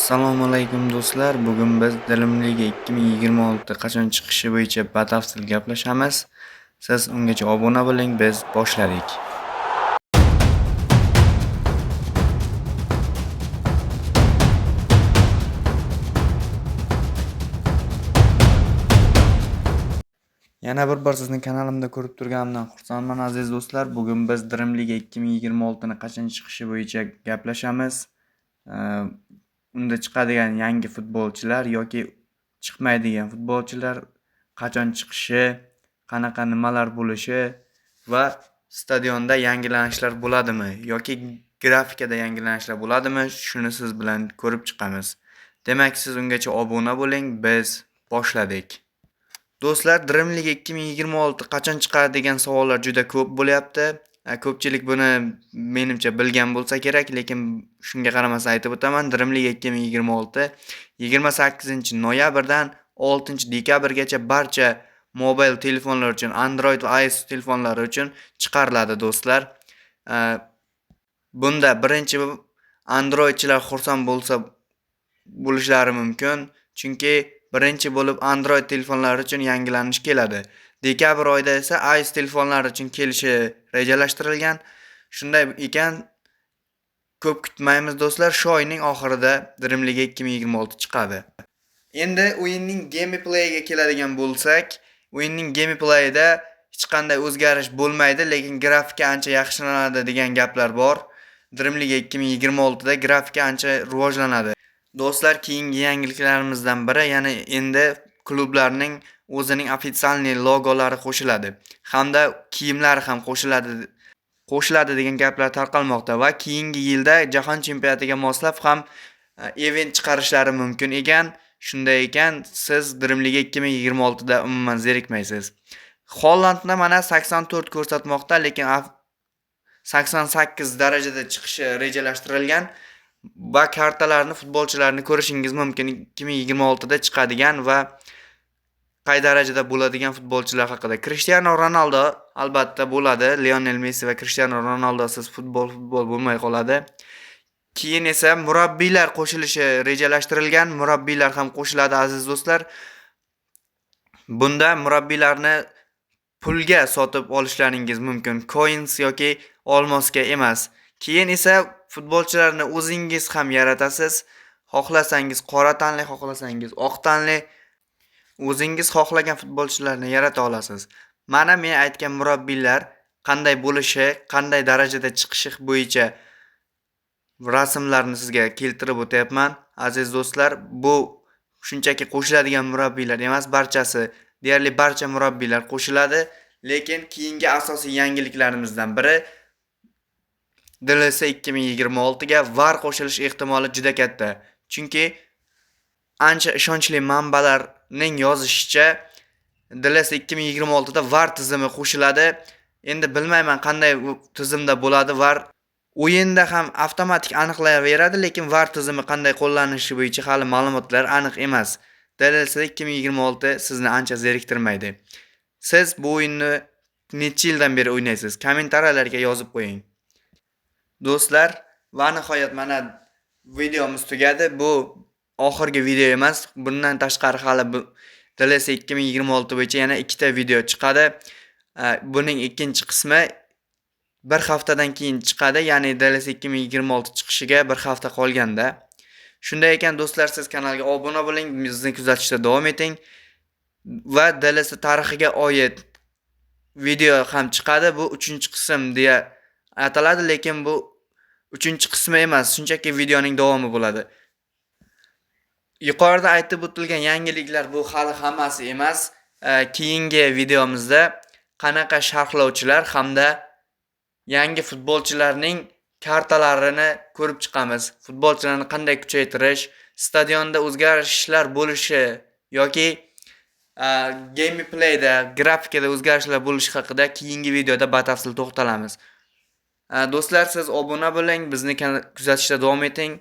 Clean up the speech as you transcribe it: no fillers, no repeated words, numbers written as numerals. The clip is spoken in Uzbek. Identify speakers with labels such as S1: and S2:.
S1: Assalomu alaykum do'stlar. Bugun biz Dilim Liga 2026 qachon chiqishi bo'yicha batafsil gaplashamiz. Siz ungacha obuna bo'ling, biz boshladik. Yana bir bor sizni kanalimda ko'rib turganimdan xursandman aziz do'stlar. Bugun biz Dilim Liga 2026 ni qachon chiqishi bo'yicha gaplashamiz. Unda chiqadigan yangi futbolchilar yoki chiqmaydigan futbolchilar qachon chiqishi, qanaqa nimalar bo'lishi va stadionda yangilanishlar bo'ladimi yoki grafikada yangilanishlar bo'ladimi, shuni siz bilan ko'rib chiqamiz. Demak, siz ungacha obuna bo'ling, biz boshladik. Do'stlar, Dream Liga 2026 qachon chiqadi degan savollar juda ko'p bo'lyapti. Ko'pchilik buni menimcha bilgan bo'lsa kerak, lekin shunga qaramasdan aytib o'taman. Dream Liga 2026 28-noyabrdan 6-dekabrgacha barcha mobil telefonlar uchun, Android va iOS telefonlari uchun chiqariladi do'stlar. Bunda birinchi Androidchilar xursand bo'lishlari mumkin, chunki birinchi bo'lib Android telefonlari uchun yangilanish keladi. Dekabr oyida esa iOS telefonlari uchun kelishi rejalashtirilgan. Shunday ekan, ko'p kutmaymiz do'stlar, shu oyning oxirida Dream Liga 2026 chiqadi. Endi o'yinning gameplayga keladigan bo'lsak, o'yinning gameplayida hech qanday o'zgarish bo'lmaydi, lekin grafika ancha yaxshilanadi degan gaplar bor. Dream Liga 2026 da grafika ancha rivojlanadi. Do'stlar, keyingi yangiliklarimizdan biri, ya'ni endi klublarning o'zining ofitsialniy logolari qo'shiladi hamda kiyimlari ham qo'shiladi degan gaplar tarqalmoqda va keyingi yilda jahon chempionatiga moslab ham event chiqarishlari mumkin ekan. Shunday ekan, siz Dream Liga 2026 da umuman zerikmaysiz. Hollandda mana 84 ko'rsatmoqda, lekin 88 darajada chiqishi rejalashtirilgan va kartalarni, futbolchilarni ko'rishingiz mumkin 2026 da chiqadigan va qay darajada bo'ladigan futbolchilar haqida. Cristiano Ronaldo albatta bo'ladi. Lionel Messi va Cristiano Ronaldo'siz futbol bo'lmay qoladi. Keyin esa murabbiylar qo'shilishi rejalashtirilgan. Murabbiylar ham qo'shiladi aziz do'stlar. Bunda murabbiylarni pulga sotib olishlaringiz mumkin, coins yoki olmosga emas. Keyin esa futbolchilarni o'zingiz ham yaratasiz. Xohlasangiz qora tanli, xohlasangiz oq tanli, o'zingiz xohlagan futbolchilarni yarata olasiz. Mana men aytgan murabbiylar qanday bo'lishi, qanday darajada chiqishi bo'yicha rasmlarni sizga keltirib o'tayapman. Aziz do'stlar, bu shunchaki qo'shiladigan murabbiylar emas, barchasi, deyarli barcha murabbiylar qo'shiladi, lekin keyingi asosiy yangiliklarimizdan biri DLC 2026 ga VAR qo'shilish ehtimoli juda katta. Chunki ancha ishonchli manbalarning yozishicha DLC 2026 da VAR tizimi qo'shiladi. Endi bilmayman qanday tizimda bo'ladi VAR. O'yinda ham avtomatik aniqlayveradi, lekin VAR tizimi qanday qo'llanishi bo'yicha hali ma'lumotlar aniq emas. DLC 2026 sizni ancha zeriktirmaydi. Siz bu o'yinni necha yildan beri o'ynaysiz? Kommentariyalarga yozib qo'ying. Do'stlar, va nihoyat mana videomiz tugadi. Bu oxirgi video emas. Bundan tashqari hali DLC 2026 bo'yicha yana ikkita video chiqadi. Buning ikkinchi qismi bir haftadan keyin chiqadi, ya'ni DLC 2026 chiqishiga bir hafta qolganda. Shunday ekan do'stlar, siz kanalga obuna bo'ling, bizni kuzatishda davom eting va DLC tarixiga oid video ham chiqadi. Bu 3-qism deya ataladi, lekin bu 3-qismi emas, shunchaki videoning davomi bo'ladi. Yuqorida aytib o'tilgan yangiliklar bu hali hammasi emas. Keyingi videomizda qanaqa sharhlovchilar hamda yangi futbolchilarning kartalarini ko'rib chiqamiz. Futbolchilarni qanday kuchaytirish, stadionda o'zgarishlar bo'lishi yoki gameplayda, grafikada o'zgarishlar bo'lishi haqida keyingi videoda batafsil to'xtalamiz. Do'stlar, siz obuna bo'ling, bizni kuzatishda davom eting.